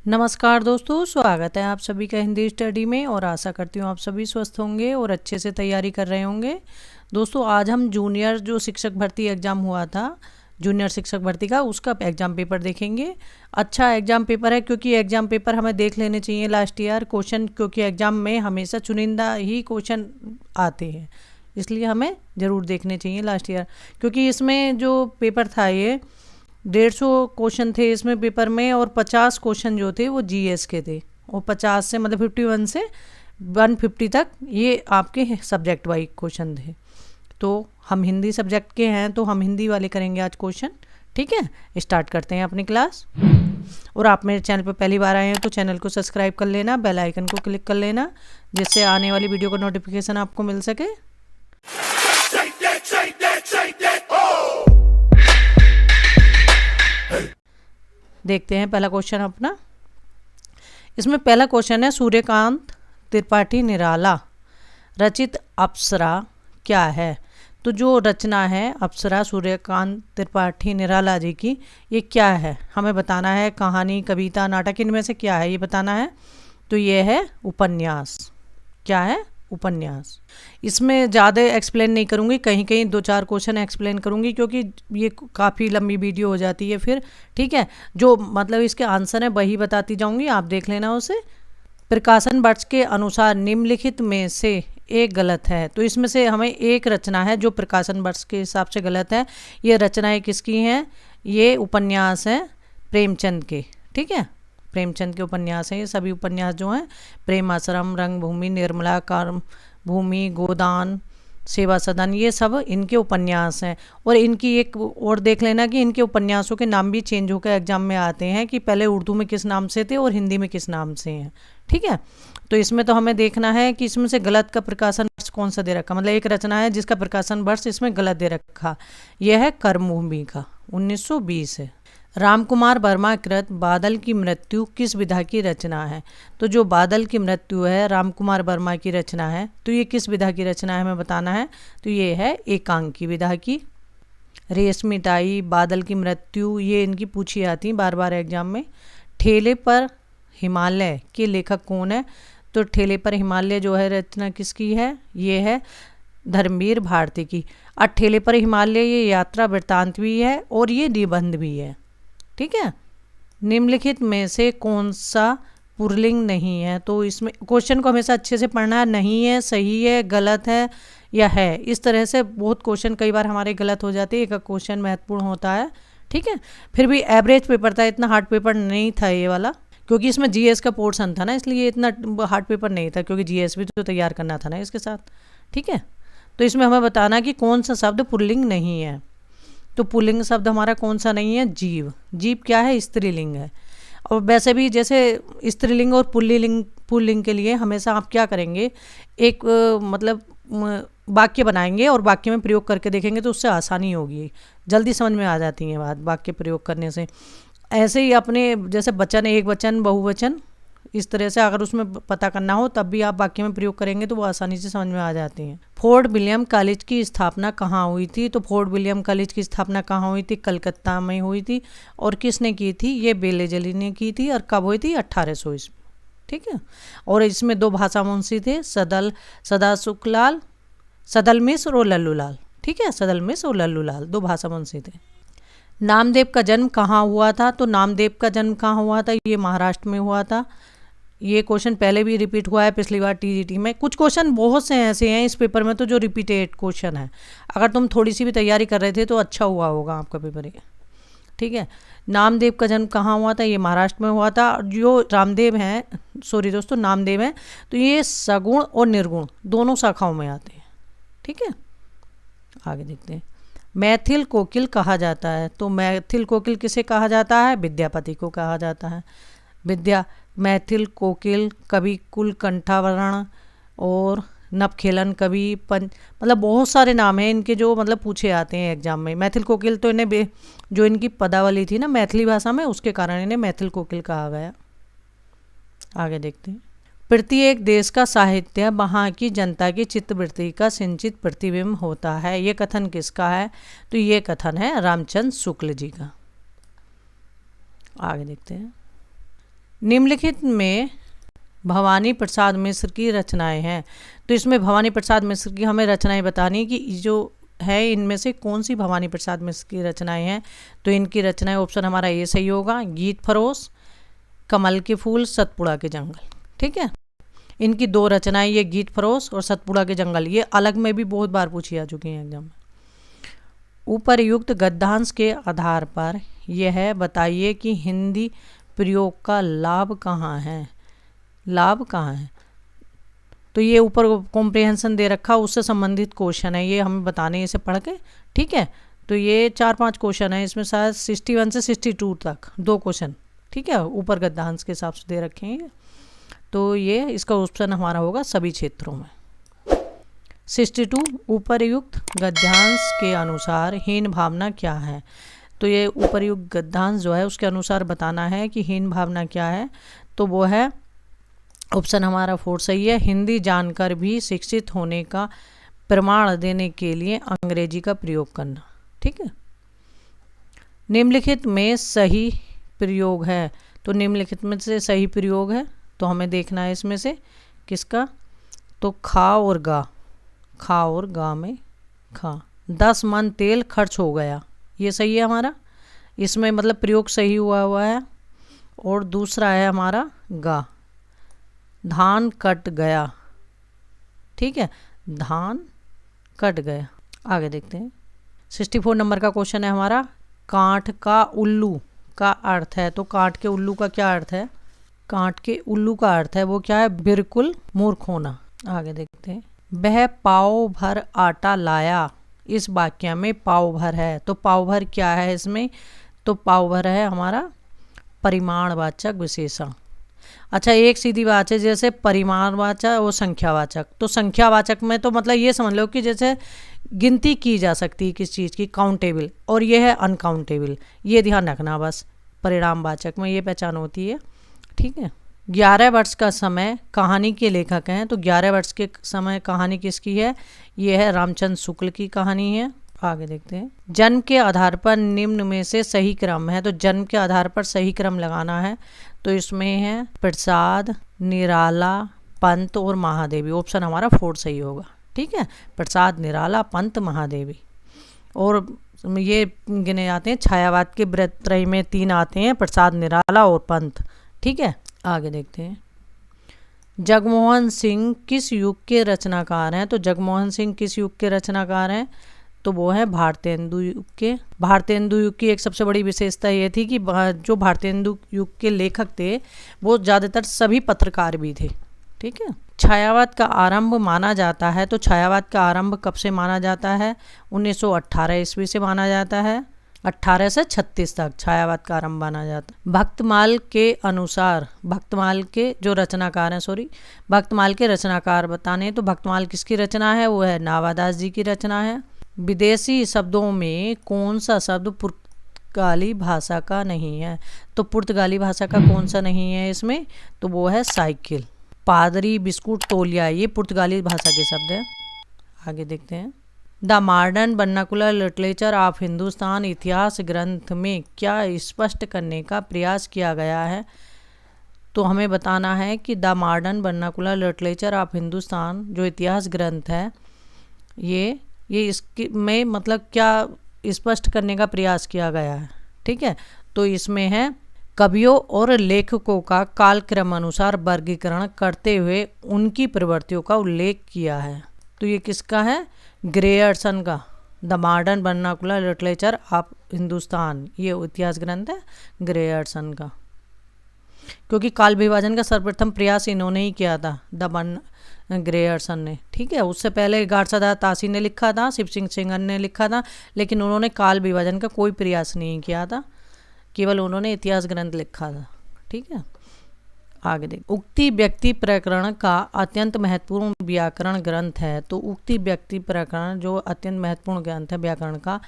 नमस्कार दोस्तों, स्वागत है आप सभी का हिंदी स्टडी में। और आशा करती हूँ आप सभी स्वस्थ होंगे और अच्छे से तैयारी कर रहे होंगे। दोस्तों, आज हम जूनियर जो शिक्षक भर्ती एग्ज़ाम हुआ था, जूनियर शिक्षक भर्ती का, उसका एग्ज़ाम पेपर देखेंगे। अच्छा एग्ज़ाम पेपर है, क्योंकि एग्ज़ाम पेपर हमें देख लेने चाहिए लास्ट ईयर क्वेश्चन, क्योंकि एग्ज़ाम में हमेशा चुनिंदा ही क्वेश्चन आते हैं, इसलिए हमें ज़रूर देखने चाहिए लास्ट ईयर। क्योंकि इसमें जो पेपर था ये 150 क्वेश्चन थे इसमें पेपर में, और 50 क्वेश्चन जो थे वो जीएस के थे, और 50 से मतलब 51 से 150 तक ये आपके सब्जेक्ट वाइज क्वेश्चन थे। तो हम हिंदी सब्जेक्ट के हैं तो हम हिंदी वाले करेंगे आज क्वेश्चन। ठीक है, स्टार्ट करते हैं अपनी क्लास। और आप मेरे चैनल पर पहली बार आए हैं तो चैनल को सब्सक्राइब कर लेना, बेल आइकन को क्लिक कर लेना, जिससे आने वाली वीडियो का नोटिफिकेशन आपको मिल सके। देखते हैं पहला क्वेश्चन अपना। इसमें पहला क्वेश्चन है, सूर्यकांत त्रिपाठी निराला रचित अप्सरा क्या है। तो जो रचना है अप्सरा सूर्यकांत त्रिपाठी निराला जी की, ये क्या है हमें बताना है। कहानी, कविता, नाटक, इनमें से क्या है ये बताना है। तो ये है उपन्यास। क्या है? उपन्यास। इसमें ज़्यादा एक्सप्लेन नहीं करूँगी, कहीं कहीं 2-4 क्वेश्चन एक्सप्लेन करूँगी, क्योंकि ये काफ़ी लंबी वीडियो हो जाती है फिर। ठीक है, जो मतलब इसके आंसर है वही बताती जाऊँगी, आप देख लेना उसे। प्रकाशन वर्ष के अनुसार निम्नलिखित में से एक गलत है। तो इसमें से हमें एक रचना है जो प्रकाशन वर्ष के हिसाब से गलत है। ये रचनाएँ किसकी हैं? ये उपन्यास हैं प्रेमचंद के। ठीक है, प्रेमचंद के उपन्यास हैं ये सभी उपन्यास जो हैं। प्रेम आश्रम, रंगभूमि, निर्मला, कर्म भूमि, गोदान, सेवा सदन, ये सब इनके उपन्यास हैं। और इनकी एक और देख लेना कि इनके उपन्यासों के नाम भी चेंज होकर एग्जाम में आते हैं, कि पहले उर्दू में किस नाम से थे और हिंदी में किस नाम से हैं। ठीक है, तो इसमें तो हमें देखना है कि इसमें से गलत का प्रकाशन वर्ष कौन सा दे रखा, मतलब एक रचना है जिसका प्रकाशन वर्ष इसमें गलत दे रखा। यह है कर्मभूमि का, 1920 है। रामकुमार वर्मा कृत बादल की मृत्यु किस विधा की रचना है। तो जो बादल की मृत्यु है रामकुमार वर्मा की रचना है, तो ये किस विधा की रचना है हमें बताना है। तो ये है एकांकी विधा की। रेशमिताई, बादल की मृत्यु, ये इनकी पूछी आती बार बार एग्जाम में। ठेले पर हिमालय के लेखक कौन है। तो ठेले पर हिमालय जो है रचना किसकी है, ये है धर्मवीर भारती की। और ठेले पर हिमालय ये यात्रा वृत्तांत भी है और ये निबंध भी है। ठीक है, निम्नलिखित में से कौन सा पुल्लिंग नहीं है। तो इसमें क्वेश्चन को हमेशा अच्छे से पढ़ना है, नहीं है, सही है, गलत है या है। इस तरह से बहुत क्वेश्चन कई बार हमारे गलत हो जाते हैं, एक क्वेश्चन महत्वपूर्ण होता है। ठीक है, फिर भी एवरेज पेपर था, इतना हार्ड पेपर नहीं था ये वाला, क्योंकि इसमें जीएस का पोर्शन था ना, इसलिए इतना हार्ड पेपर नहीं था, क्योंकि जीएस भी तो तैयार करना था ना इसके साथ। ठीक है, तो इसमें हमें बताना कि कौन सा शब्द पुल्लिंग नहीं है। तो पुल्लिंग शब्द हमारा कौन सा नहीं है, जीव। जीव क्या है, स्त्रीलिंग है। और वैसे भी जैसे स्त्रीलिंग और पुल्लिंग के लिए हमेशा आप क्या करेंगे, एक मतलब वाक्य बनाएंगे और वाक्य में प्रयोग करके देखेंगे, तो उससे आसानी होगी, जल्दी समझ में आ जाती है बात वाक्य प्रयोग करने से। ऐसे ही अपने जैसे वचन, एक वचन, बहुवचन, इस तरह से अगर उसमें पता करना हो तब भी आप वाक्य में प्रयोग करेंगे तो वो आसानी से समझ में आ जाते हैं। फोर्ट विलियम कॉलेज की स्थापना कहाँ हुई थी। तो फोर्ट विलियम कॉलेज की स्थापना कहाँ हुई थी, कलकत्ता में हुई थी। और किसने की थी, ये बेलेजली ने की थी। और कब हुई थी, 1800 ईस्वी। ठीक है, और इसमें 2 भाषा मुंशी थे, सदा सुखलाल, सदल मिश्र और लल्लूलाल। ठीक है, सदल मिश्र और लल्लूलाल 2 भाषा मुंशी थे। नामदेव का जन्म कहाँ हुआ था। तो नामदेव का जन्म कहाँ हुआ था, ये महाराष्ट्र में हुआ था। ये क्वेश्चन पहले भी रिपीट हुआ है पिछली बार टीजीटी में। कुछ क्वेश्चन बहुत से ऐसे हैं इस पेपर में तो जो रिपीटेड क्वेश्चन है, अगर तुम थोड़ी सी भी तैयारी कर रहे थे तो अच्छा हुआ होगा आपका पेपर ये। ठीक है, नामदेव का जन्म कहाँ हुआ था, ये महाराष्ट्र में हुआ था। और जो रामदेव हैं, सॉरी दोस्तों, नामदेव हैं, तो ये सगुण और निर्गुण दोनों शाखाओं में आते हैं। ठीक है, आगे देखते हैं। मैथिल कोकिल कहा जाता है। तो मैथिल कोकिल किसे कहा जाता है, विद्यापति को कहा जाता है। विद्या, मैथिल कोकिल, कवि कुल कंठावरण और नवखेलन कवि, मतलब बहुत सारे नाम हैं इनके जो मतलब पूछे आते हैं एग्जाम में। मैथिल कोकिल तो इन्हें जो इनकी पदावली थी ना मैथिली भाषा में, उसके कारण इन्हें मैथिल कोकिल कहा गया। आगे देखते हैं। प्रत्येक देश का साहित्य वहाँ की जनता की चित्तवृत्ति का सिंचित प्रतिबिंब होता है। ये कथन किसका है। तो ये कथन है रामचंद्र शुक्ल जी का। आगे देखते हैं। निम्नलिखित में भवानी प्रसाद मिश्र की रचनाएं हैं। तो इसमें भवानी प्रसाद मिश्र की हमें रचनाएं बतानी कि जो है इनमें से कौन सी भवानी प्रसाद मिश्र की रचनाएं हैं। तो इनकी रचनाएं, ऑप्शन हमारा ये सही होगा, गीत फरोश, कमल के फूल, सतपुड़ा के जंगल। ठीक है, इनकी दो रचनाएं, ये गीत फरोश और सतपुड़ा के जंगल, ये अलग में भी बहुत बार पूछी जा चुकी हैं एग्जाम में। उपरयुक्त गद्यांश के आधार पर यह बताइए कि हिंदी प्रयोग का लाभ कहाँ है। लाभ कहाँ है? तो ये ऊपर कॉम्प्रिहेंशन दे रखा, उससे संबंधित क्वेश्चन है, ये हमें बताने हैं इसे पढ़ के। ठीक है, तो ये 4-5 क्वेश्चन है, इसमें शायद 61 से 62 तक 2 क्वेश्चन, ठीक है, ऊपर गद्यांश के हिसाब से दे रखे हैं। तो ये इसका ऑप्शन हमारा होगा सभी क्षेत्रों में। 62, उपरयुक्त गद्यांश के अनुसार हीन भावना क्या है। तो ये उपरयुक्त गद्यांश जो है उसके अनुसार बताना है कि हीन भावना क्या है। तो वो है ऑप्शन हमारा 4 सही है, हिंदी जानकर भी शिक्षित होने का प्रमाण देने के लिए अंग्रेजी का प्रयोग करना। ठीक है, निम्नलिखित में सही प्रयोग है। तो निम्नलिखित में से सही प्रयोग है, तो हमें देखना है इसमें से किसका। तो खा और गा, खा और गा में खा, 10 मन तेल खर्च हो गया, ये सही है हमारा, इसमें मतलब प्रयोग सही हुआ है। और दूसरा है हमारा गा, धान कट गया। ठीक है, धान कट गया। आगे देखते हैं, 64 नंबर का क्वेश्चन है हमारा, कांट का उल्लू का अर्थ है। तो कांट के उल्लू का क्या अर्थ है? कांट के उल्लू का अर्थ है वो क्या है? बिल्कुल मूर्ख होना। आगे देखते हैं, वह पाव भर आटा लाया, इस वाक्य में पाव भर है। तो पाव भर क्या है इसमें? तो पाव भर है हमारा परिमाणवाचक विशेषण। अच्छा, एक सीधी बात है, जैसे परिमाणवाचक और संख्यावाचक। तो संख्यावाचक में तो मतलब ये समझ लो कि जैसे गिनती की जा सकती है किस चीज़ की, काउंटेबल, और ये है अनकाउंटेबल, ये ध्यान रखना बस। परिणामवाचक में ये पहचान होती है। ठीक है, 11 वर्ष का समय कहानी के लेखक हैं। तो 11 वर्ष के समय कहानी किसकी है? ये है रामचंद्र शुक्ल की कहानी है। आगे देखते हैं, जन्म के आधार पर निम्न में से सही क्रम है। तो जन्म के आधार पर सही क्रम लगाना है। तो इसमें है प्रसाद, निराला, पंत और महादेवी। ऑप्शन हमारा 4 सही होगा। ठीक है, प्रसाद, निराला, पंत, महादेवी। और ये गिने जाते हैं छायावाद के त्रय में 3 आते हैं, प्रसाद, निराला और पंत। ठीक है, आगे देखते हैं, जगमोहन सिंह किस युग के रचनाकार हैं। तो जगमोहन सिंह किस युग के रचनाकार हैं? तो वो है भारतेंदु युग के। भारतेंदु युग की एक सबसे बड़ी विशेषता ये थी कि जो भारतेंदु युग के लेखक थे वो ज़्यादातर सभी पत्रकार भी थे। ठीक है, छायावाद का आरंभ माना जाता है। तो छायावाद का आरंभ कब से माना जाता है? 1918 ईस्वी से माना जाता है। 18 से 36 तक छायावाद का आरंभ माना जाता है। भक्तमाल के अनुसार, भक्तमाल के जो रचनाकार हैं, भक्तमाल के रचनाकार बताने, तो भक्तमाल किसकी रचना है? वो है नावादास जी की रचना है। विदेशी शब्दों में कौन सा शब्द पुर्तगाली भाषा का नहीं है? तो पुर्तगाली भाषा का कौन सा नहीं है इसमें? तो वो है साइकिल। पादरी, बिस्कुट, तौलिया, ये पुर्तगाली भाषा के शब्द हैं। आगे देखते हैं, the modern vernacular literature of Hindustan इतिहास ग्रंथ में क्या स्पष्ट करने का प्रयास किया गया है? तो हमें बताना है कि the modern vernacular literature of Hindustan जो इतिहास ग्रंथ है ये इसके में मतलब क्या स्पष्ट करने का प्रयास किया गया है। ठीक है, तो इसमें है कवियों और लेखकों का कालक्रम अनुसार वर्गीकरण करते हुए उनकी प्रवृत्तियों का उल्लेख किया है। तो ये किसका है? ग्रेयर्सन का, the modern vernacular literature of Hindustan, ये इतिहास ग्रंथ है ग्रेयर्सन का। क्योंकि काल विभाजन का सर्वप्रथम प्रयास इन्होंने ही किया था, ग्रेयर्सन ने। ठीक है, उससे पहले गारसादास तासी ने लिखा था, शिव सिंह सेंगर ने लिखा था, लेकिन उन्होंने काल विभाजन का कोई प्रयास नहीं किया था, केवल उन्होंने इतिहास ग्रंथ लिखा था। ठीक है, आगे देख, उक्ति व्यक्ति प्रकरण का अत्यंत महत्वपूर्ण व्याकरण ग्रंथ है। तो उक्ति व्यक्ति प्रकरण जो अत्यंत महत्वपूर्ण ग्रंथ है व्याकरण का,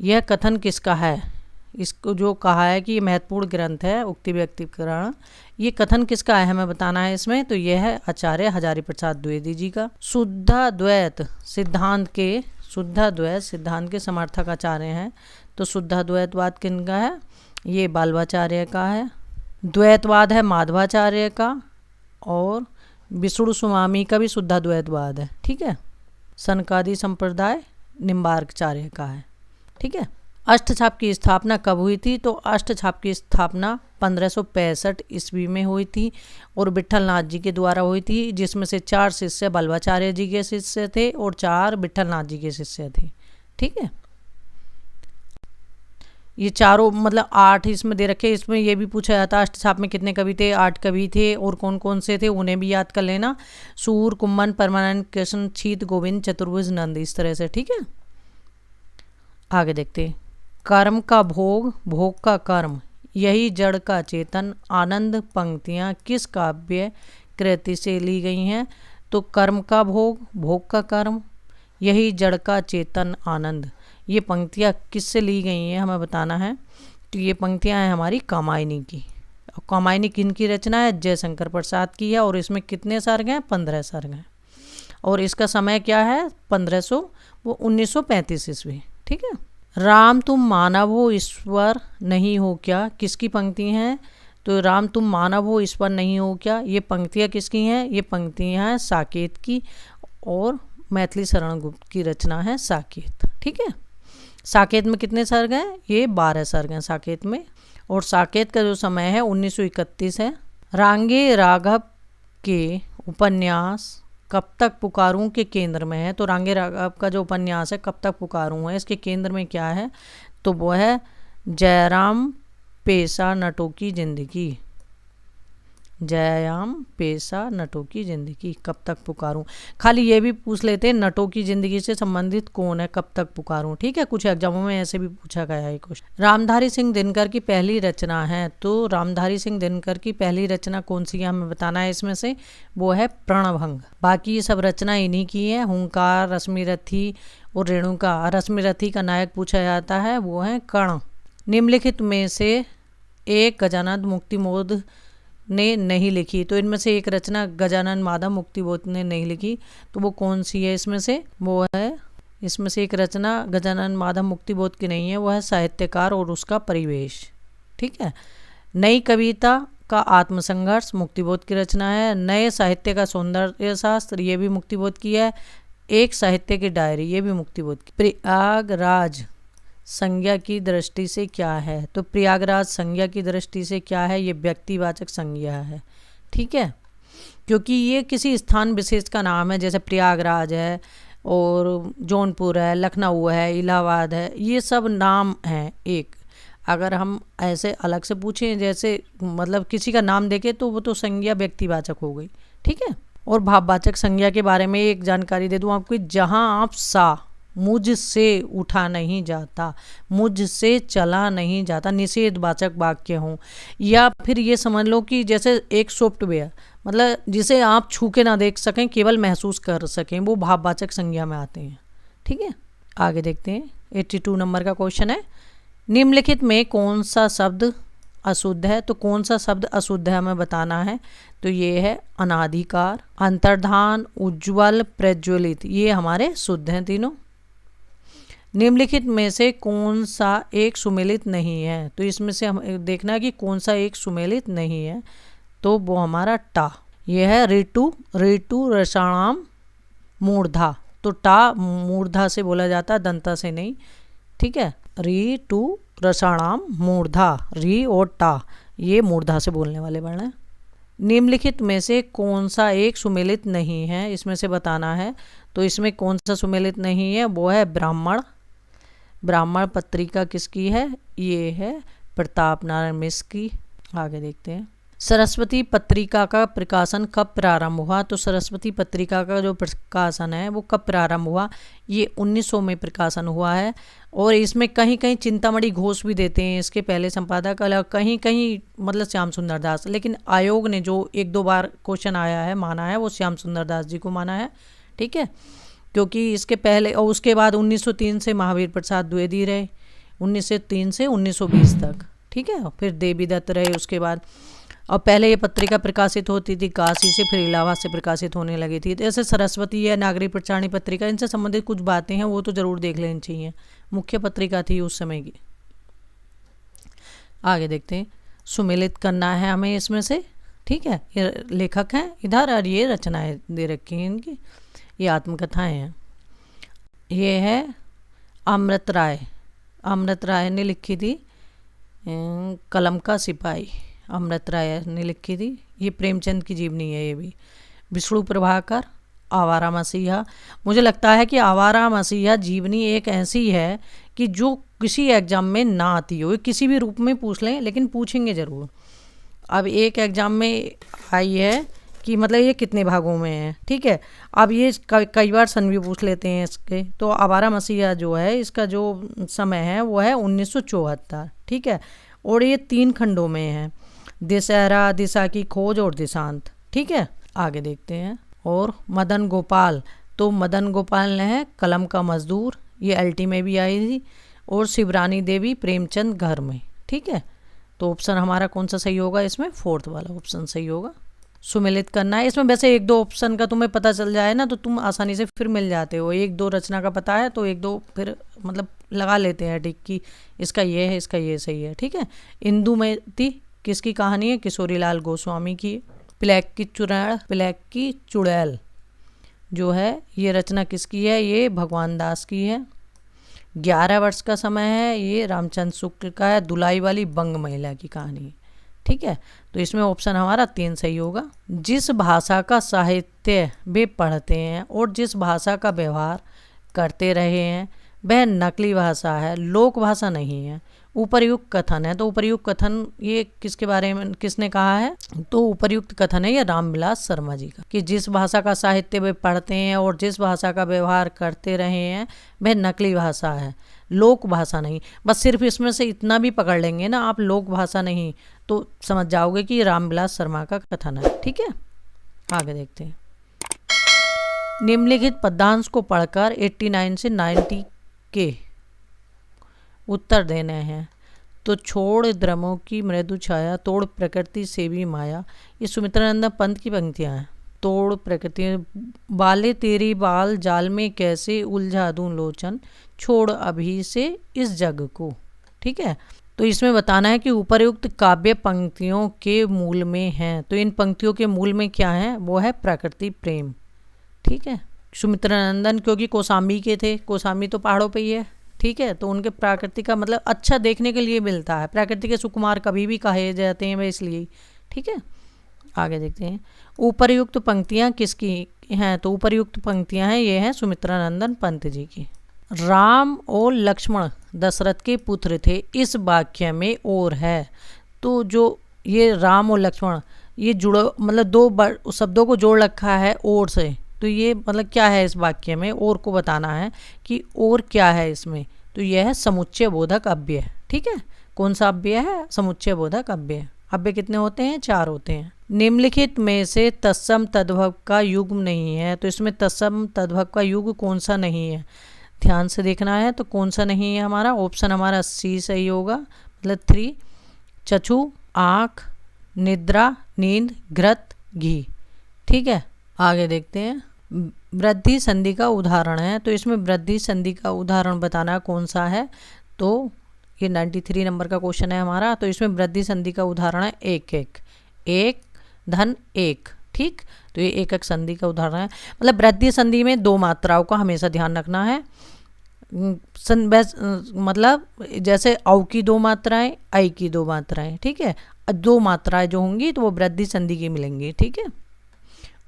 यह कथन किसका है? इसको जो कहा है कि ये महत्वपूर्ण ग्रंथ है उक्ति व्यक्ति प्रकरण, ये कथन किसका है हमें बताना है इसमें। तो यह है आचार्य हजारी प्रसाद द्विवेदी जी का। शुद्धाद्वैत सिद्धांत के समर्थक आचार्य हैं। तो शुद्धाद्वैतवाद किनका है? ये बालवाचार्य का है। द्वैतवाद है माधवाचार्य का, और विष्णु स्वामी का भी शुद्धाद्वैतवाद है। ठीक है। सनकादि संप्रदाय निम्बार्काचार्य का है। ठीक है। अष्टछाप की स्थापना कब हुई थी? तो अष्टछाप की स्थापना 1565 ईस्वी में हुई थी और विट्ठलनाथ जी के द्वारा हुई थी, जिसमें से 4 शिष्य बल्लभाचार्य जी के शिष्य थे और 4 विट्ठलनाथ जी के शिष्य थे। ठीक है। ये चारों मतलब 8 इसमें दे रखे। इसमें ये भी पूछा जाता है अष्टछाप में कितने कवि थे? 8 कवि थे, और कौन कौन से थे उन्हें भी याद कर लेना। सूर, कुम्भन, परमानंद, कृष्ण, छीत, गोविंद, चतुर्भुज, नंद, इस तरह से। ठीक है। आगे देखते हैं। कर्म का भोग, भोग का कर्म, यही जड़ का चेतन, आनंद पंक्तियाँ किस काव्य कृति से ली गई हैं? तो कर्म का भोग, भोग का कर्म, यही जड़ का चेतन, आनंद, ये पंक्तियाँ किससे ली गई हैं हमें बताना है। तो ये पंक्तियाँ हैं हमारी कामायनी की। कामायनी किन की रचना है? जयशंकर प्रसाद की है। और इसमें कितने सर्ग हैं? 15 सर्ग हैं। और इसका समय क्या है? 1935 ईस्वी। ठीक है। राम तुम मानव हो ईश्वर नहीं हो क्या, किसकी पंक्ति हैं? तो राम तुम मानव हो ईश्वर नहीं हो क्या, ये पंक्तियाँ किसकी हैं? ये पंक्तियाँ हैं साकेत की, और मैथिली शरण गुप्त की रचना है साकेत। ठीक है। साकेत में कितने सर्ग हैं? ये 12 सर्ग हैं साकेत में। और साकेत का जो समय है 1931 है। रांगे राघव के उपन्यास कब तक पुकारूं के केंद्र में है। तो रांगे राघव का जो उपन्यास है कब तक पुकारूं है, इसके केंद्र में क्या है? तो वो है जयराम पेशा नटों की जिंदगी। जयराम पेशा नटों की जिंदगी, कब तक पुकारूं। खाली ये भी पूछ लेते हैं नटों की जिंदगी से संबंधित कौन है, कब तक पुकारूं। ठीक है। कुछ एग्जामों में ऐसे भी पूछा गया है क्वेश्चन। रामधारी सिंह दिनकर की पहली रचना है। तो रामधारी सिंह दिनकर की पहली रचना कौन सी है हमें बताना है। इसमें से वो है प्रणभंग। बाकी ये सब रचना इन्हीं की है। हुंकार, रश्मिरथी और रेणुका। रश्मिरथी का नायक पूछा जाता है, वो है कर्ण। निम्नलिखित में से एक गजानंद मुक्तिबोध ने नहीं लिखी। तो इनमें से एक रचना गजानन माधव मुक्तिबोध ने नहीं लिखी। तो वो कौन सी है? इसमें से वो है, इसमें से एक रचना गजानन माधव मुक्तिबोध की नहीं है, वो है साहित्यकार और उसका परिवेश। ठीक है। नई कविता का आत्मसंघर्ष मुक्तिबोध की रचना है। नए साहित्य का सौंदर्य शास्त्र, ये भी मुक्तिबोध की है। एक साहित्य की डायरी, ये भी मुक्तिबोध की। प्रयागराज संज्ञा की दृष्टि से क्या है? तो प्रयागराज संज्ञा की दृष्टि से क्या है? ये व्यक्तिवाचक संज्ञा है। ठीक है। क्योंकि ये किसी स्थान विशेष का नाम है, जैसे प्रयागराज है और जौनपुर है, लखनऊ है, इलाहाबाद है, ये सब नाम हैं एक। अगर हम ऐसे अलग से पूछें, जैसे मतलब किसी का नाम देखें, तो वो तो संज्ञा व्यक्तिवाचक हो गई। ठीक है। और भाववाचक संज्ञा के बारे में एक जानकारी दे दूं आपको। जहाँ आप सा, मुझसे उठा नहीं जाता, मुझसे चला नहीं जाता, निषेधवाचक वाक्य हों, या फिर ये समझ लो कि जैसे एक सॉफ्टवेयर, मतलब जिसे आप छू के ना देख सकें, केवल महसूस कर सकें, वो भाववाचक संज्ञा में आते हैं। ठीक है। आगे देखते हैं। 82 नंबर का क्वेश्चन है, निम्नलिखित में कौन सा शब्द अशुद्ध है? तो कौन सा शब्द अशुद्ध है हमें बताना है। तो ये है अनाधिकार, अंतर्धान, उज्ज्वल, प्रज्वलित, ये हमारे शुद्ध हैं तीनों। निम्नलिखित में से कौन सा एक सुमेलित नहीं है? तो इसमें से हम देखना है कि कौन सा एक सुमेलित नहीं है। तो वो हमारा टा, ये है ऋतु, ऋतु रसाणाम मूर्धा। तो टा मूर्धा से बोला जाता है, दंता से नहीं। ठीक है। ऋतु रसाणाम मूर्धा, री और टा ये मूर्धा से बोलने वाले वर्ण हैं। निम्नलिखित में से कौन सा एक सुमेलित नहीं है, इसमें से बताना है। तो इसमें कौन सा सुमेलित नहीं है? वो है ब्राह्मण। ब्राह्मण पत्रिका किसकी है? ये है प्रताप नारायण मिश्र की। आगे देखते हैं। सरस्वती पत्रिका का प्रकाशन कब प्रारंभ हुआ? तो सरस्वती पत्रिका का जो प्रकाशन है वो कब प्रारंभ हुआ? ये 1900 में प्रकाशन हुआ है। और इसमें कहीं कहीं चिंतामणि घोष भी देते हैं इसके पहले संपादक, अलग कहीं कहीं मतलब श्याम सुंदर दास। लेकिन आयोग ने जो 1-2 बार क्वेश्चन आया है माना है, वो श्याम सुंदर दास जी को माना है। ठीक है। क्योंकि इसके पहले और उसके बाद 1903 से महावीर प्रसाद द्विवेदी रहे, 1903 से 1920 तक। ठीक है। फिर देवी दत्त रहे उसके बाद। और पहले ये पत्रिका प्रकाशित होती थी काशी से, फिर इलाहाबाद से प्रकाशित होने लगी थी। जैसे सरस्वती है, नागरिक प्रचारणी पत्रिका, इनसे संबंधित कुछ बातें हैं वो तो ज़रूर देख लेनी चाहिए। मुख्य पत्रिका थी उस समय की। आगे देखते हैं। सुमेलित करना है हमें इसमें से, ठीक है। ये लेखक हैं इधर और ये रचनाएं दे रखी हैं इनकी, ये आत्मकथाएं हैं। ये है अमृत राय, अमृत राय ने लिखी थी कलम का सिपाही, अमृत राय ने लिखी थी। ये प्रेमचंद की जीवनी है ये भी। विष्णु प्रभाकर आवारा मसीहा, मुझे लगता है कि आवारा मसीहा जीवनी एक ऐसी है कि जो किसी एग्ज़ाम में ना आती हो, किसी भी रूप में पूछ लें लेकिन पूछेंगे ज़रूर। अब एक एग्ज़ाम में आई है कि मतलब ये कितने भागों में है, ठीक है। अब ये कई बार सन भी पूछ लेते हैं इसके। तो आवारा मसीहा जो है इसका जो समय है वो है 1974, ठीक है। और ये 3 खंडों में है, दिशहरा, दिशा की खोज और दिशांत, ठीक है। आगे देखते हैं। और मदन गोपाल, तो मदन गोपाल ने है कलम का मजदूर, ये एलटी में भी आई थी। और शिवरानी देवी प्रेमचंद घर में, ठीक है। तो ऑप्शन हमारा कौन सा सही होगा इसमें, 4th वाला ऑप्शन सही होगा। सुमेलित करना है इसमें, वैसे 1-2 ऑप्शन का तुम्हें पता चल जाए ना तो तुम आसानी से फिर मिल जाते हो। 1-2 रचना का पता है तो 1-2 फिर मतलब लगा लेते हैं टिक की इसका ये है, इसका ये सही है, ठीक है। इंदुमती किसकी कहानी है, किशोरीलाल गोस्वामी की। प्लेग की चुड़ैल जो है ये रचना किसकी है, ये भगवान दास की है। 11 वर्ष का समय है, ये रामचंद्र शुक्ल का है। दुलाई वाली बंग महिला की कहानी है, ठीक है। तो इसमें ऑप्शन हमारा 3 सही होगा। जिस भाषा का साहित्य वे पढ़ते हैं और जिस भाषा का व्यवहार करते रहे हैं वह नकली भाषा है, लोक भाषा नहीं है। उपर्युक्त कथन है, तो उपर्युक्त कथन ये किसके बारे में किसने कहा है, तो उपर्युक्त कथन है ये रामविलास शर्मा जी का, कि जिस भाषा का साहित्य वे पढ़ते हैं और जिस भाषा का व्यवहार करते रहे हैं वह नकली भाषा है, लोक भाषा नहीं। बस सिर्फ इसमें से इतना भी पकड़ लेंगे ना आप, लोक भाषा नहीं, तो समझ जाओगे कि रामविलास शर्मा का कथन है, ठीक है। आगे देखते हैं। निम्नलिखित पद्यांश को पढ़कर 89 से 90 के उत्तर देने हैं। तो छोड़ द्रमों की मृदु छाया, तोड़ प्रकृति से भी माया, ये सुमित्रानंद पंत की पंक्तियां हैं। तोड़ प्रकृति, बाले तेरी बाल जाल में कैसे उलझा दूं लोचन, छोड़ अभी से इस जग को, ठीक है। तो इसमें बताना है कि उपर्युक्त काव्य पंक्तियों के मूल में हैं। तो इन पंक्तियों के मूल में क्या है, वो है प्रकृति प्रेम, ठीक है। सुमित्रानंदन क्योंकि कौशाम्बी के थे, कौशाम्बी तो पहाड़ों पे ही है, ठीक है। तो उनके प्रकृति का मतलब अच्छा देखने के लिए मिलता है, प्रकृति के सुकुमार कभी भी कहे जाते हैं वे इसलिए, ठीक है। आगे देखते हैं। उपर्युक्त पंक्तियाँ किसकी हैं, तो उपर्युक्त पंक्तियाँ हैं ये हैं सुमित्रानंदन पंत जी की। राम और लक्ष्मण दशरथ के पुत्र थे, इस वाक्य में और है। तो जो ये राम और लक्ष्मण ये जुड़ो मतलब 2 शब्दों को जोड़ रखा है और से, तो ये मतलब क्या है इस वाक्य में, और को बताना है कि और क्या है इसमें। तो यह है समुच्चय बोधक अव्यय, ठीक है। कौन सा अव्यय है, समुच्चय बोधक अव्यय। अव्यय कितने होते हैं, 4 होते हैं। निम्नलिखित में से तत्सम तद्भव का युग्म नहीं है, तो इसमें तत्सम तद्भव का युग कौन सा नहीं है, ध्यान से देखना है। तो कौन सा नहीं है हमारा, ऑप्शन हमारा सी सही होगा, मतलब 3। चक्षु, आँख, निद्रा, नींद, घृत, घी, ठीक है। आगे देखते हैं। वृद्धि संधि का उदाहरण है, तो इसमें वृद्धि संधि का उदाहरण बताना कौन सा है, तो ये 93 नंबर का क्वेश्चन है हमारा। तो इसमें वृद्धि संधि का उदाहरण है एक धन एक, ठीक। तो ये एक संधि का उदाहरण है। मतलब वृद्धि संधि में 2 मात्राओं का हमेशा ध्यान रखना है। मतलब जैसे औ की 2 मात्राएं, आई की 2 मात्राएं, ठीक है। 2 मात्राएं जो होंगी तो वो वृद्धि संधि की मिलेंगी, ठीक है।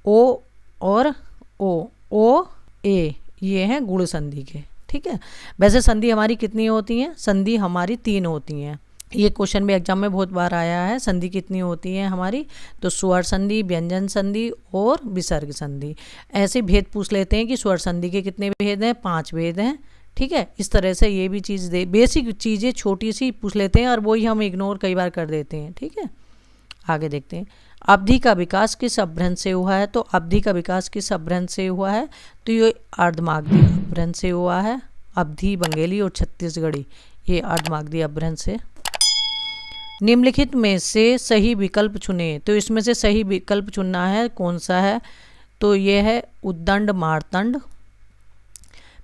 ओ और ओ ए ये हैं गुण संधि के, ठीक है। वैसे संधि हमारी कितनी होती हैं, संधि हमारी 3 होती हैं। ये क्वेश्चन भी एग्जाम में बहुत बार आया है, संधि कितनी होती है हमारी, तो स्वर संधि, व्यंजन संधि और विसर्ग संधि। ऐसे भेद पूछ लेते हैं कि स्वर संधि के कितने भेद हैं, 5 भेद हैं, ठीक है। इस तरह से ये भी चीज़ बेसिक चीज़ें छोटी सी पूछ लेते हैं और वही हम इग्नोर कई बार कर देते हैं, ठीक है। आगे देखते हैं। अवधि का विकास किस अपभ्रंश से हुआ है, तो अवधि का विकास किस अपभ्रंश से हुआ है, तो ये अर्धमागधी अपभ्रंश से हुआ है। अवधि, बंगेली और छत्तीसगढ़ी ये अर्धमागधी अपभ्रंश है। निम्नलिखित में से सही विकल्प चुने, तो इसमें से सही विकल्प चुनना है, कौन सा है, तो ये है उद्दंड मार्तंड।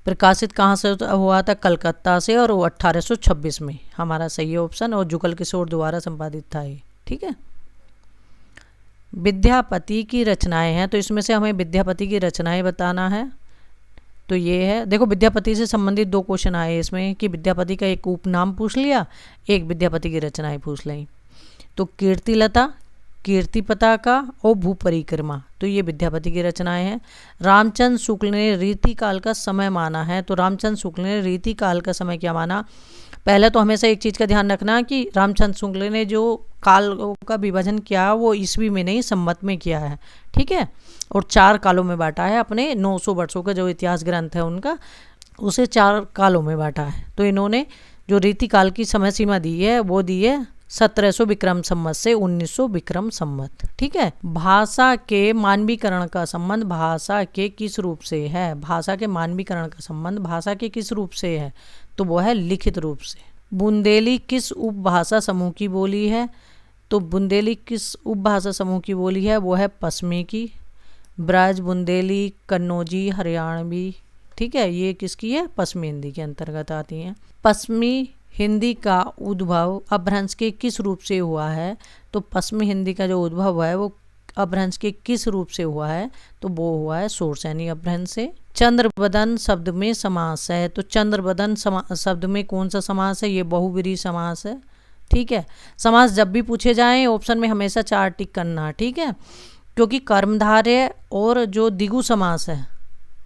प्रकाशित कहाँ से हुआ था, कलकत्ता से, और वो 1826 में हमारा सही ऑप्शन, और जुगल किशोर द्वारा संपादित था ये। ठीक है। विद्यापति की रचनाएं हैं, तो इसमें से हमें विद्यापति की रचनाएं बताना है। तो ये है, देखो विद्यापति से संबंधित 2 क्वेश्चन आए इसमें कि विद्यापति का एक उपनाम पूछ लिया, एक विद्यापति की रचनाएं पूछ ली। तो कीर्तिलता, कीर्ति पताका और भू परिक्रमा, तो ये विद्यापति की रचनाएं हैं। रामचंद्र शुक्ल ने रीति काल का समय माना है, तो रामचंद्र शुक्ल ने रीति काल का समय क्या माना? पहले तो हमेशा एक चीज़ का ध्यान रखना कि रामचंद्र शुक्ल ने जो काल का विभाजन किया वो ईस्वी में नहीं संवत में किया है, ठीक है। और 4 कालों में बांटा है, अपने 900 वर्षों का जो इतिहास ग्रंथ है उनका, उसे 4 कालों में बांटा है। तो इन्होंने जो रीति काल की समय सीमा दी है वो दी है 1700 विक्रम संवत से 1900 विक्रम संवत, ठीक है। भाषा के मानवीकरण का संबंध भाषा के किस रूप से है? भाषा के मानवीकरण का संबंध भाषा के किस रूप से है? तो वो है लिखित रूप से। बुंदेली किस उपभाषा समूह की बोली है? तो बुंदेली किस उपभाषा समूह की बोली है? वो है पश्चिमी की। ब्रज, बुंदेली, कन्नौजी, हरियाणवी, ठीक है, ये किसकी है? पश्चिमी हिंदी के अंतर्गत आती हैं। पश्चिमी हिंदी का उद्भव अपभ्रंश के किस रूप से हुआ है? तो पश्चिमी हिंदी का जो उद्भव हुआ है वो अपभ्रंश के किस रूप से हुआ है? तो वो हुआ है शोरसैनी अपभ्रंश से। चंद्रबदन शब्द में समास है, तो चंद्रबदन शब्द में कौन सा समास है? ये बहुव्रीहि समास है, ठीक है। समास जब भी पूछे जाएं ऑप्शन में हमेशा 4 टिक करना, ठीक है, क्योंकि कर्मधारय और जो द्विगु समास है,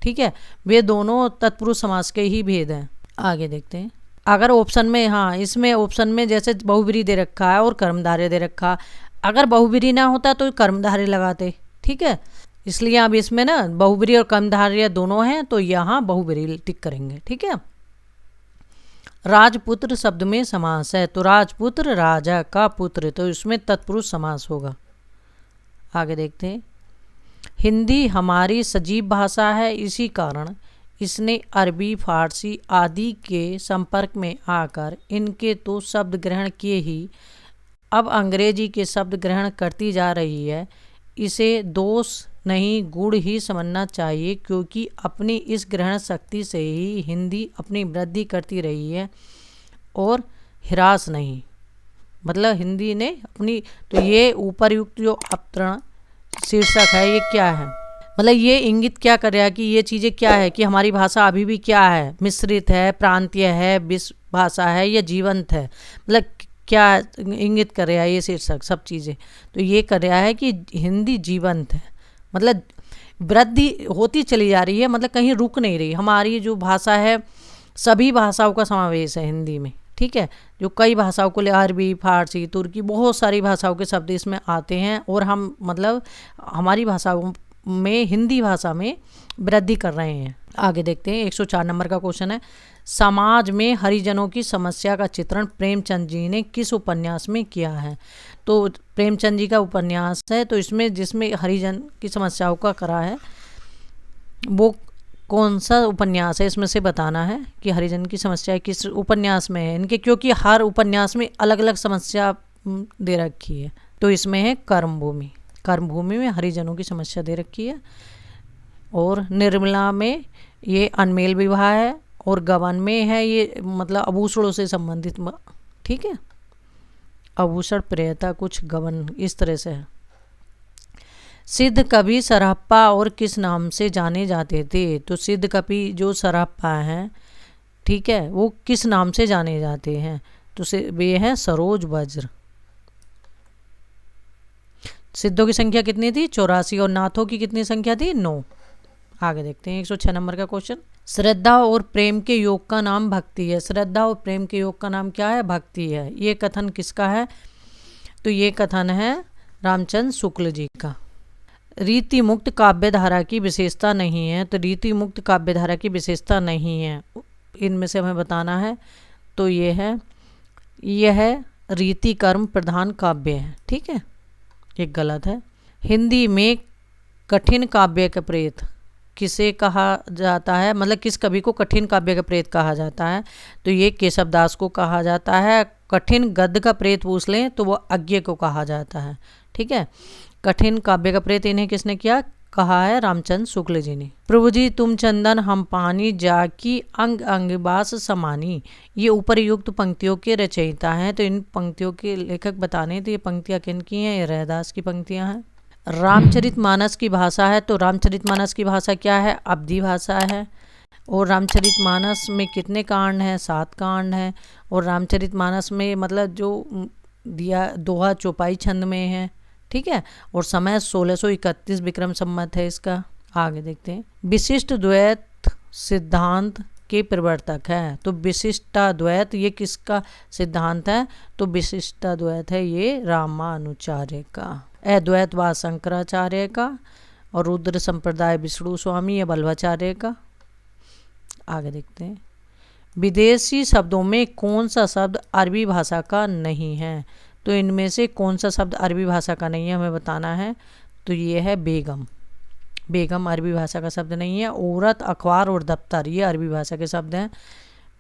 ठीक है, वे दोनों तत्पुरुष समास के ही भेद हैं। आगे देखते हैं। अगर ऑप्शन में, हाँ इसमें ऑप्शन में जैसे बहुव्रीहि दे रखा है और कर्मधारय दे रखा, अगर बहुव्रीहि ना होता तो कर्मधारय लगाते, ठीक है, इसलिए अब इसमें ना बहुव्रीहि और कर्मधारय दोनों हैं, तो यहाँ बहुव्रीहि टिक करेंगे, ठीक है। राजपुत्र शब्द में समास है, तो राजपुत्र राजा का पुत्र, तो इसमें तत्पुरुष समास होगा। आगे देखते हैं। हिंदी हमारी सजीव भाषा है, इसी कारण इसने अरबी, फारसी आदि के संपर्क में आकर इनके तो शब्द ग्रहण किए ही अब अंग्रेजी के शब्द ग्रहण करती जा रही है। इसे दोष नहीं गुण ही समझना चाहिए, क्योंकि अपनी इस ग्रहण शक्ति से ही हिंदी अपनी वृद्धि करती रही है और ह्रास नहीं, मतलब हिंदी ने अपनी। तो ये ऊपरयुक्त जो अवतरण शीर्षक है ये क्या है? मतलब ये इंगित क्या कर रहा है कि ये चीज़ें क्या है कि हमारी भाषा अभी भी क्या है? मिश्रित है, प्रांतीय है, विश्व भाषा है या जीवंत है? मतलब क्या इंगित कर रहा है ये शीर्षक? सब चीज़ें तो ये कर रहा है कि हिंदी जीवंत है, मतलब वृद्धि होती चली जा रही है, मतलब कहीं रुक नहीं रही। हमारी जो भाषा है सभी भाषाओं का समावेश है हिंदी में, ठीक है, जो कई भाषाओं को ले, अरबी, फारसी, तुर्की, बहुत सारी भाषाओं के शब्द इसमें आते हैं और हम मतलब हमारी भाषाओं में, हिंदी भाषा में वृद्धि कर रहे हैं। आगे देखते हैं। 104 नंबर का क्वेश्चन है, समाज में हरिजनों की समस्या का चित्रण प्रेमचंद जी ने किस उपन्यास में किया है? तो प्रेमचंद जी का उपन्यास है, तो इसमें जिसमें हरिजन की समस्याओं का करा है वो कौन सा उपन्यास है? इसमें से बताना है कि हरिजन की समस्या किस उपन्यास में है इनके, क्योंकि हर उपन्यास में अलग अलग समस्या दे रखी है। तो इसमें है कर्मभूमि, कर्मभूमि में हरिजनों की समस्या दे रखी है। और निर्मला में ये अनमेल विवाह है, और गबन में है ये मतलब आभूषणों से संबंधित, ठीक है, आभूषण प्रियता कुछ गबन इस तरह से है। सिद्ध कवि सरहप्पा और किस नाम से जाने जाते थे? तो सिद्ध कवि जो सरहप्पा हैं, ठीक है, वो किस नाम से जाने जाते हैं? तो वे हैं सरोज वज्र। सिद्धों की संख्या कितनी थी? 84, और नाथों की कितनी संख्या थी? 9। आगे देखते हैं 106 नंबर का क्वेश्चन। श्रद्धा और प्रेम के योग का नाम भक्ति है। श्रद्धा और प्रेम के योग का नाम क्या है? भक्ति है। ये कथन किसका है? तो ये कथन है रामचंद्र शुक्ल जी का। रीति मुक्त काव्य धारा की विशेषता नहीं है। तो रीति मुक्त काव्य धारा की विशेषता नहीं है, इनमें से हमें बताना है। तो यह रीति कर्म प्रधान काव्य है, ठीक है, एक गलत है। हिंदी में कठिन काव्य का प्रेत किसे कहा जाता है? मतलब किस कवि को कठिन काव्य का प्रेत कहा जाता है? तो ये केशवदास को कहा जाता है। कठिन गद्य का प्रेत पूछ लें तो वो अज्ञे को कहा जाता है, ठीक है। कठिन काव्य का प्रेत इन्हें किसने किया? कहा है रामचंद्र शुक्ल जी ने। प्रभु जी तुम चंदन हम पानी जाकी अंग अंग बास समानी, ये उपरयुक्त पंक्तियों के रचयिता हैं। तो इन पंक्तियों के लेखक बताने तो ये पंक्तियां किन की हैं? ये रैदास की पंक्तियां हैं। रामचरितमानस की भाषा है, तो रामचरितमानस की भाषा क्या है? अवधी भाषा है। और रामचरितमानस में कितने कांड हैं? 7 कांड हैं। और रामचरितमानस में मतलब जो दिया दोहा चौपाई छंद में है, ठीक है। और समय 1631 विक्रम संवत है इसका। आगे देखते हैं। विशिष्ट द्वैत सिद्धांत के प्रवर्तक है, तो विशिष्टाद्वैत ये किसका सिद्धांत है? तो विशिष्टाद्वैत है ये रामानुचार्य का। अद्वैतवाद शंकराचार्य का। और रुद्र संप्रदाय विष्णु स्वामी या बल्लभाचार्य का। आगे देखते हैं। विदेशी शब्दों में कौन सा शब्द अरबी भाषा का नहीं है? तो इनमें से कौन सा शब्द अरबी भाषा का नहीं है हमें बताना है। तो ये है बेगम। बेगम अरबी भाषा का शब्द नहीं है। औरत, अखबार और दफ्तर ये अरबी भाषा के शब्द हैं।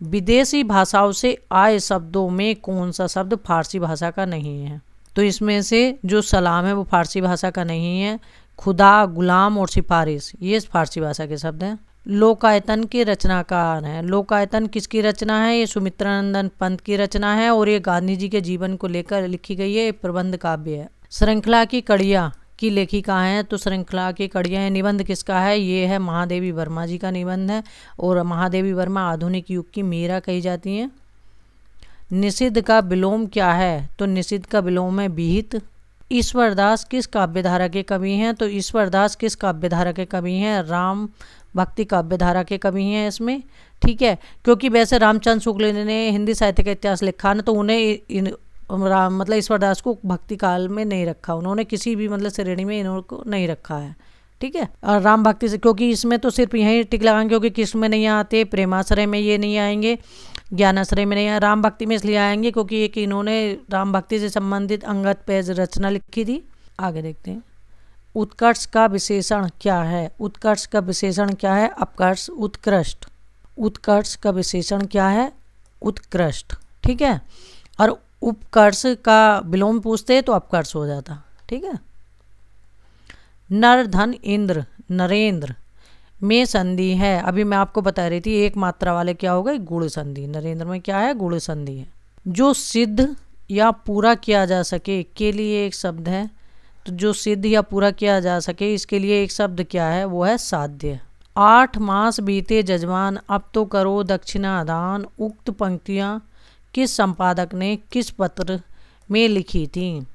विदेशी भाषाओं से आए शब्दों में कौन सा शब्द फारसी भाषा का नहीं है? तो इसमें से जो सलाम है वो फारसी भाषा का नहीं है। खुदा, गुलाम और सिफारिश ये फारसी भाषा के शब्द हैं। लोकायतन के रचनाकार हैं। लोकायतन किसकी रचना है? ये सुमित्रानंदन पंत की रचना है और ये गांधी जी के जीवन को लेकर लिखी गई है। प्रबंध काव्य है। श्रृंखला की कड़ियाँ की लेखिका हैं, तो श्रृंखला की कड़ियाँ निबंध किसका है? ये है महादेवी वर्मा जी का निबंध है। और महादेवी वर्मा आधुनिक युग की मीरा कही जाती हैं। निषिद्ध का विलोम क्या है? तो निषिद्ध का विलोम है विहित। ईश्वरदास किस काव्यधारा के कवि हैं? तो ईश्वरदास किस काव्यधारा के कवि हैं? राम भक्ति काव्यधारा के कवि हैं इसमें, ठीक है। क्योंकि वैसे रामचंद्र शुक्ल ने हिंदी साहित्य का इतिहास लिखा ना, तो उन्हें मतलब ईश्वरदास को भक्ति काल में नहीं रखा, उन्होंने किसी भी मतलब श्रेणी में इनको नहीं रखा है, ठीक है। और राम भक्ति से, क्योंकि इसमें तो सिर्फ यहीं टिक लगाएंगे, क्योंकि किस में नहीं आते, प्रेमाश्रय में ये नहीं आएंगे, ज्ञानाश्रय में नहीं आए, राम भक्ति में इसलिए आएंगे क्योंकि एक इन्होंने राम भक्ति से संबंधित अंगद पेज रचना लिखी थी। आगे देखते हैं। उत्कर्ष का विशेषण क्या है? उत्कर्ष का विशेषण क्या है? अपकर्ष, उत्कृष्ट। उत्कर्ष का विशेषण क्या है? उत्कृष्ट, ठीक है। और उपकर्ष का विलोम पूछते तो अपकर्ष हो जाता, ठीक है। नर धन इंद्र, नरेंद्र में संधि है। अभी मैं आपको बता रही थी एक मात्रा वाले क्या हो गए? गुण संधि। नरेंद्र में क्या है? गुण संधि है। जो सिद्ध या पूरा किया जा सके के लिए एक शब्द है, तो जो सिद्ध या पूरा किया जा सके इसके लिए एक शब्द क्या है? वो है साध्य। 8 मास बीते जजमान अब तो करो दक्षिणा दान, उक्त पंक्तियां किस संपादक ने किस पत्र में लिखी थी?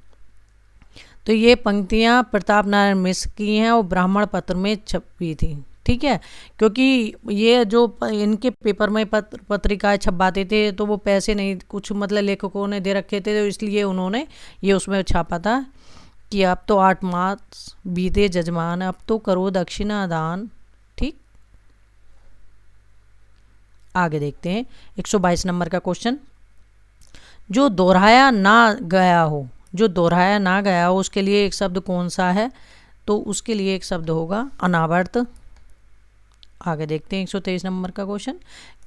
तो ये पंक्तियां प्रताप नारायण मिश्र की हैं और ब्राह्मण पत्र में छपी थी, ठीक है। क्योंकि ये जो इनके पेपर में पत्रिकाएं छपवाते थे तो वो पैसे नहीं कुछ मतलब लेखकों ने दे रखे थे, तो इसलिए उन्होंने ये उसमें छापा था कि अब तो 8 मास बीते जजमान अब तो करो दक्षिणा दान, ठीक। आगे देखते हैं 122 नंबर का क्वेश्चन। जो दोहराया ना गया हो, जो दोहराया ना गया हो उसके लिए एक शब्द कौन सा है? तो उसके लिए एक शब्द होगा अनावर्त। आगे देखते हैं 123 नंबर का क्वेश्चन।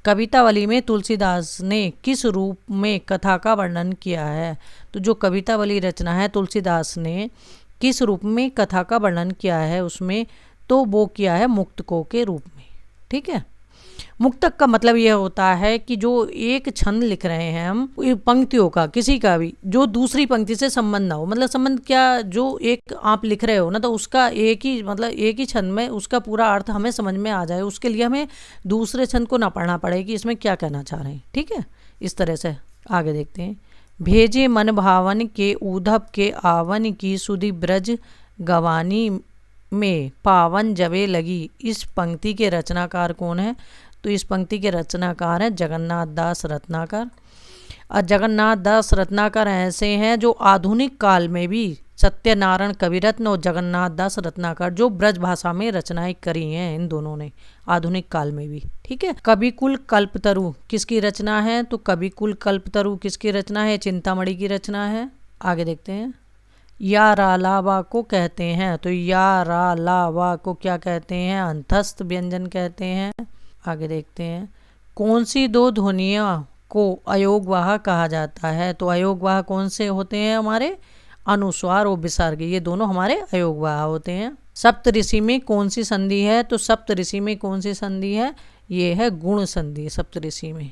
कवितावली में तुलसीदास ने किस रूप में कथा का वर्णन किया है? तो जो कवितावली रचना है तुलसीदास ने किस रूप में कथा का वर्णन किया है उसमें? तो वो किया है मुक्तकों के रूप में, ठीक है। मुक्तक का मतलब यह होता है कि जो एक छंद लिख रहे हैं हम पंक्तियों का, किसी का भी, जो दूसरी पंक्ति से संबंध ना हो। मतलब संबंध क्या, जो एक आप लिख रहे हो ना तो उसका एक ही मतलब एक ही छंद में उसका पूरा अर्थ हमें समझ में आ जाए, उसके लिए हमें दूसरे छंद को ना पढ़ना पड़े कि इसमें क्या कहना चाह रहे हैं, ठीक है। इस तरह से आगे देखते हैं। भेजे मन भावन के उधव के आवन की सुधि ब्रज गवानी में पावन जबे लगी, इस पंक्ति के रचनाकार कौन है? तो इस पंक्ति के रचनाकार हैं जगन्नाथ दास रत्नाकर। और जगन्नाथ दास रत्नाकर ऐसे हैं जो आधुनिक काल में भी सत्यनारायण कविरत्न और जगन्नाथ दास रत्नाकर जो ब्रज भाषा में रचनाएं करी हैं इन दोनों ने आधुनिक काल में भी, ठीक है। कविकुल कल्पतरु किसकी रचना है? तो कविकुल कल्पतरु किसकी रचना है? चिंतामणि की रचना है। आगे देखते हैं। या रालावा को कहते हैं, तो या रालावा को क्या कहते हैं? अंतस्थ व्यंजन कहते हैं। आगे देखते हैं। कौन सी दो ध्वनियों को अयोगवाह कहा जाता है? तो अयोगवाह कौन से होते हैं? हमारे अनुस्वार और विसर्ग, ये दोनों हमारे अयोगवाह होते हैं। सप्तऋषि में कौन सी संधि है? तो सप्तऋषि में कौन सी संधि है? ये है गुण संधि सप्तऋषि में।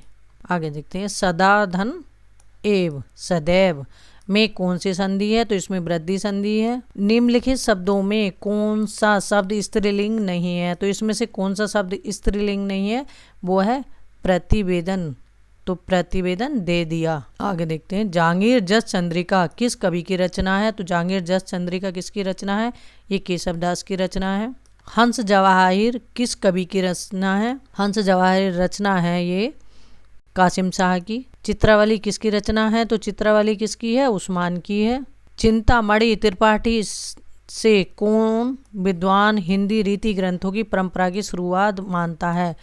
आगे देखते हैं, सदा धन एव सदैव में कौन सी संधि है? तो इसमें वृद्धि संधि है। निम्नलिखित शब्दों में कौन सा शब्द स्त्रीलिंग नहीं है? तो इसमें से कौन सा शब्द स्त्रीलिंग नहीं है? वो है प्रतिवेदन। तो प्रतिवेदन दे दिया। आगे देखते हैं, जहांगीर जस चंद्रिका किस कवि की रचना है? तो जहांगीर जस चंद्रिका किसकी रचना है? ये केशवदास की रचना है। हंस जवाहिर किस कवि की रचना है? हंस जवाहिर रचना है ये कासिम शाह की। चित्रावली किसकी रचना है? तो चित्रावली किसकी है? उस्मान की है। चिंतामणि त्रिपाठी से कौन विद्वान हिंदी रीति ग्रंथों की परंपरा की शुरुआत मानता है?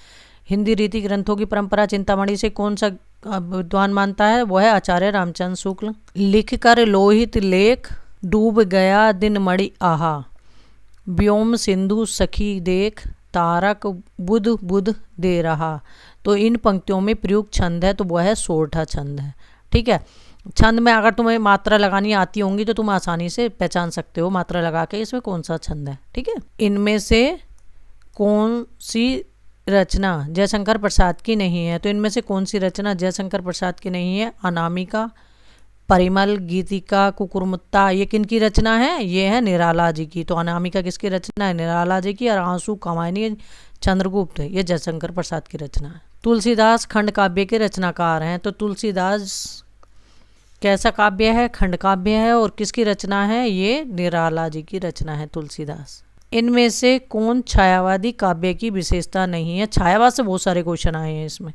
हिंदी रीति ग्रंथों की परंपरा चिंतामणि से कौन सा विद्वान मानता है? वो है आचार्य रामचंद्र शुक्ल। लिख कर लोहित लेख डूब गया दिन मणि आहा, व्योम सिंधु सखी देख तारक बुध बुध दे रहा। तो इन पंक्तियों में प्रयुक्त छंद है तो वह है सोरठा छंद है। ठीक है, छंद में अगर तुम्हें मात्रा लगानी आती होंगी तो तुम आसानी से पहचान सकते हो मात्रा लगा के इसमें कौन सा छंद है। ठीक है, इनमें से कौन सी रचना जयशंकर प्रसाद की नहीं है? तो इनमें से कौन सी रचना जयशंकर प्रसाद की नहीं है? अनामिका, परिमल, गीतिका, कुकुरमुत्ता, ये किन की रचना है? ये है निराला जी की। तो अनामिका किसकी रचना है? निराला जी की। और आंसू कामायनी चंद्रगुप्त, ये जयशंकर प्रसाद की रचना है। तुलसीदास खंड काव्य के रचनाकार हैं। तो तुलसीदास कैसा काव्य है? खंड काव्य है। और किसकी रचना है? ये निराला जी की रचना है तुलसीदास। इनमें से कौन छायावादी काव्य की विशेषता नहीं है? छायावाद से बहुत सारे क्वेश्चन आए हैं इसमें।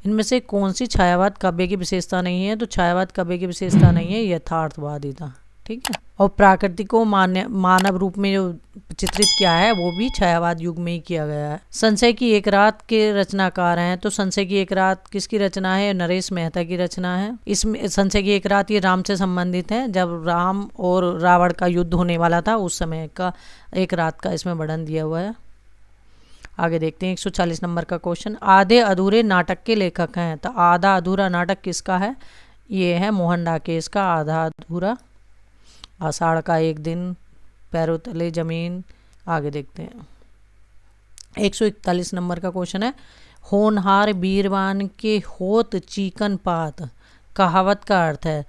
इनमें से कौन सी छायावाद काव्य की विशेषता नहीं है? तो छायावाद काव्य की विशेषता नहीं है यथार्थवादिता। ठीक है, और प्रकृति को मानव रूप में जो चित्रित किया है वो भी छायावाद युग में ही किया गया है। संशय की एक रात के रचनाकार हैं। तो संशय की एक रात किसकी रचना है? नरेश मेहता की रचना है। इसमें संशय की एक रात ये राम से संबंधित है, जब राम और रावण का युद्ध होने वाला था उस समय का एक रात का इसमें वर्णन दिया हुआ है। आगे देखते हैं 140 नंबर का क्वेश्चन, आधे अधूरे नाटक के लेखक हैं। तो आधा अधूरा नाटक किसका है? ये है मोहन डाकेश का आधा अधूरा, आषाढ़ का एक दिन, पैरों तले जमीन। आगे देखते हैं 141 नंबर का क्वेश्चन है, होनहार बीरवान के होत चीकन पात कहावत का अर्थ है।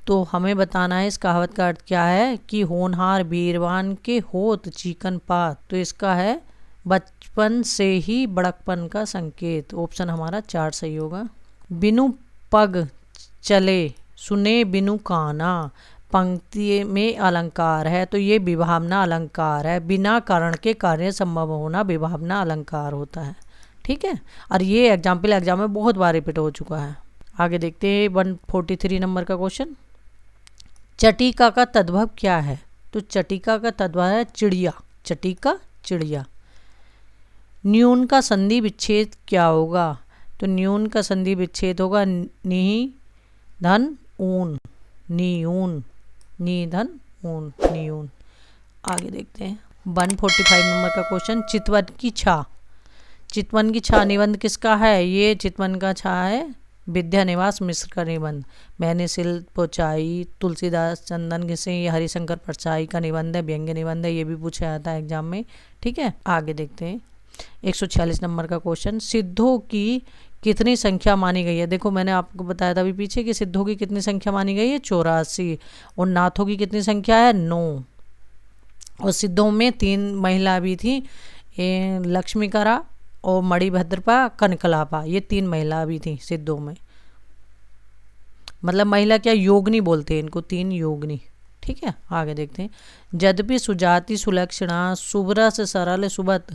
तो हमें बताना है इस कहावत का अर्थ क्या है कि होनहार बीरवान के होत चीकन पात। तो इसका है बचपन से ही बड़कपन का संकेत। ऑप्शन हमारा 4 सही होगा। बिनु पग चले सुने बिनु काना पंक्ति में अलंकार है। तो ये विभावना अलंकार है। बिना कारण के कार्य संभव होना विभावना अलंकार होता है। ठीक है, और ये एग्जाम में बहुत बार रिपीट हो चुका है। आगे देखते हैं 143 नंबर का क्वेश्चन, चटिका का तद्भव क्या है? तो चटिका का तद्भव है चिड़िया, चटिका चिड़िया। न्यून का संधि विच्छेद क्या होगा? तो न्यून का संधि विच्छेद होगा निही धन ऊन, नियून, नी धन ऊन, नियून। आगे देखते हैं 145 नंबर का क्वेश्चन, चितवन की छा, चितवन की छा निबंध किसका है? ये चितवन का छा है विद्यानिवास मिश्र का निबंध। मैंने सिल पहुँचाई, तुलसीदास चंदन घिसे, ये हरिशंकर परछाई का निबंध है, व्यंग्य निबंध है, ये भी पूछा जाता है एग्जाम में। ठीक है, आगे देखते हैं 146 नंबर का क्वेश्चन, सिद्धों की कितनी संख्या मानी गई है? देखो मैंने आपको बताया था अभी पीछे कि सिद्धों की कितनी संख्या मानी गई है? 84। और नाथों की कितनी संख्या है? 9। और सिद्धों में 3 महिला भी थी, लक्ष्मीकरा और मणिभद्रपा, कनकलापा, ये 3 महिला भी थी सिद्धों में। मतलब महिला क्या, योगनी बोलते हैं इनको, 3 योगनी। ठीक है, आगे देखते हैं, यद्यपि सुजाति सुलक्षणा सुब्रस सरल सुबत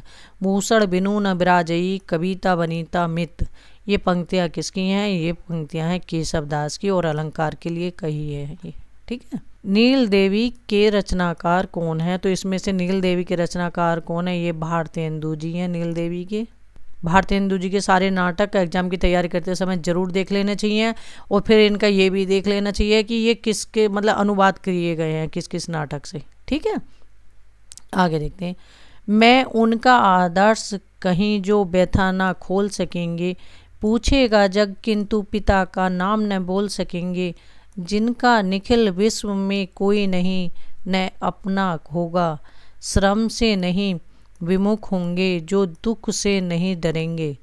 भूषण बिनु न विराजई कविता वनिता मित। ये पंक्तियाँ किसकी हैं? ये पंक्तियाँ हैं केशवदास की और अलंकार के लिए कही है ये। ठीक है, नील देवी के रचनाकार कौन है? तो इसमें से नील देवी के रचनाकार कौन है? ये भारतेंदु जी हैं नील देवी के। भारतेंदु जी के सारे नाटक एग्जाम की तैयारी करते समय जरूर देख लेने चाहिए, और फिर इनका ये भी देख लेना चाहिए कि ये किसके मतलब अनुवाद किए गए हैं किस किस नाटक से। ठीक है, आगे देखते हैं, मैं उनका आदर्श कहीं जो व्यथा ना खोल सकेंगे, पूछेगा जग किंतु पिता का नाम न बोल सकेंगे, जिनका निखिल विश्व में कोई नहीं न अपना होगा, श्रम से नहीं विमुख होंगे जो दुख से नहीं डरेंगे।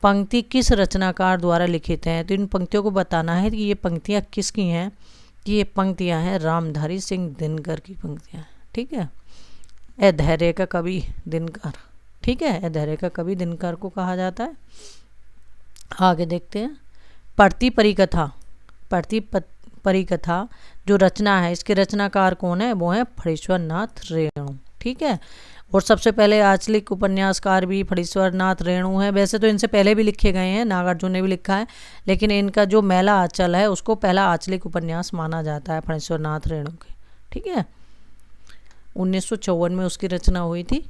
पंक्ति किस रचनाकार द्वारा लिखित हैं? तो इन पंक्तियों को बताना है कि ये पंक्तियाँ किसकी हैं। कि ये पंक्तियाँ हैं रामधारी सिंह दिनकर की पंक्तियाँ हैं। ठीक है, ए धैर्य का कवि दिनकर। ठीक है, ए धैर्य का कवि दिनकर को कहा जाता है। आगे देखते हैं, पढ़ती परिकथा। पढ़ती परिकथा जो रचना है, इसके रचनाकार कौन है? वो है फणीश्वर नाथ रेणु। ठीक है, और सबसे पहले आंचलिक उपन्यासकार भी फणीश्वर नाथ रेणु है। वैसे तो इनसे पहले भी लिखे गए हैं, नागार्जुन ने भी लिखा है, लेकिन इनका जो मैला आंचल है उसको पहला आंचलिक उपन्यास माना जाता है फणीश्वर नाथ रेणु के। ठीक है, 1954 में उसकी रचना हुई थी।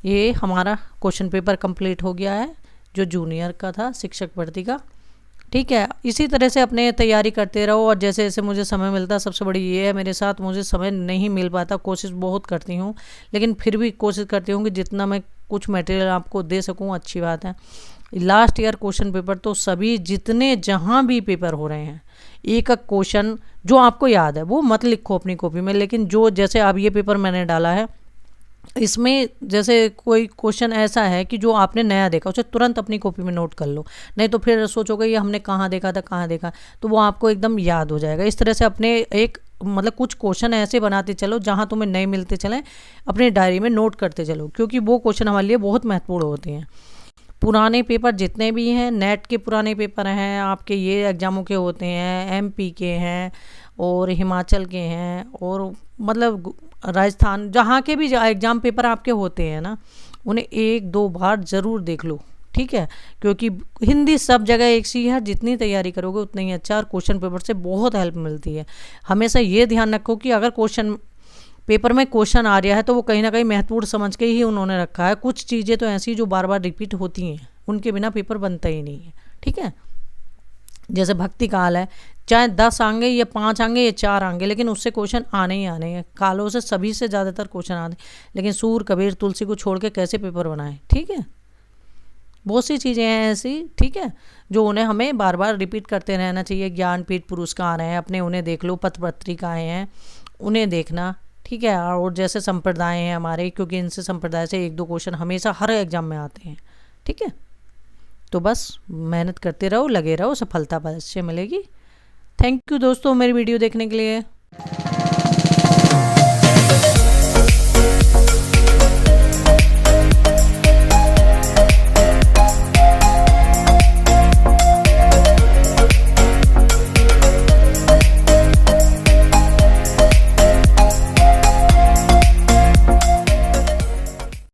ये हमारा क्वेश्चन पेपर कंप्लीट हो गया है जो जूनियर का था, शिक्षक भर्ती का। ठीक है, इसी तरह से अपने तैयारी करते रहो, और जैसे जैसे मुझे समय मिलता है, सबसे बड़ी ये है मेरे साथ मुझे समय नहीं मिल पाता, कोशिश बहुत करती हूँ, लेकिन फिर भी कोशिश करती हूँ कि जितना मैं कुछ मटेरियल आपको दे सकूँ अच्छी बात है। लास्ट ईयर क्वेश्चन पेपर तो सभी जितने जहाँ भी पेपर हो रहे हैं, एक एक क्वेश्चन जो आपको याद है वो मत लिखो अपनी कॉपी में, लेकिन जो जैसे अब ये पेपर मैंने डाला है इसमें जैसे कोई क्वेश्चन ऐसा है कि जो आपने नया देखा उसे तुरंत अपनी कॉपी में नोट कर लो, नहीं तो फिर सोचोगे ये हमने कहाँ देखा था कहाँ देखा, तो वो आपको एकदम याद हो जाएगा। इस तरह से अपने एक मतलब कुछ क्वेश्चन ऐसे बनाते चलो जहाँ तुम्हें नहीं मिलते चलें, अपनी डायरी में नोट करते चलो, क्योंकि वो क्वेश्चन हमारे लिए बहुत महत्वपूर्ण होते हैं। पुराने पेपर जितने भी हैं, नेट के पुराने पेपर हैं आपके, ये एग्ज़ामों के होते हैं, एमपी के हैं और हिमाचल के हैं, और मतलब राजस्थान, जहाँ के भी एग्ज़ाम पेपर आपके होते हैं ना, उन्हें 1-2 बार ज़रूर देख लो। ठीक है, क्योंकि हिंदी सब जगह एक सी है, जितनी तैयारी करोगे उतना ही अच्छा, और क्वेश्चन पेपर से बहुत हेल्प मिलती है। हमेशा ये ध्यान रखो कि अगर क्वेश्चन पेपर में क्वेश्चन आ रहा है तो वो कहीं ना कहीं महत्वपूर्ण समझ के ही उन्होंने रखा है। कुछ चीज़ें तो ऐसी जो बार बार रिपीट होती हैं, उनके बिना पेपर बनता ही नहीं है। ठीक है, जैसे भक्ति काल है, चाहे 10 आएंगे या 5 आएंगे या 4 आएंगे, लेकिन उससे क्वेश्चन आने ही आने हैं। कालों से सभी से ज़्यादातर क्वेश्चन आते, लेकिन सूर कबीर तुलसी को छोड़ के कैसे पेपर बनाए। ठीक है, बहुत सी चीज़ें हैं ऐसी, ठीक है, जो उन्हें हमें बार बार रिपीट करते रहना चाहिए। ज्ञानपीठ पुरस्कार हैं अपने, उन्हें देख लो, पत्र पत्रिकाएँ हैं उन्हें देखना। ठीक है, और जैसे संप्रदाय हैं हमारे, क्योंकि इनसे संप्रदाय से 1-2 क्वेश्चन हमेशा हर एग्जाम में आते हैं। ठीक है, तो बस मेहनत करते रहो, लगे रहो, सफलता अवश्य मिलेगी। थैंक यू दोस्तों मेरी वीडियो देखने के लिए।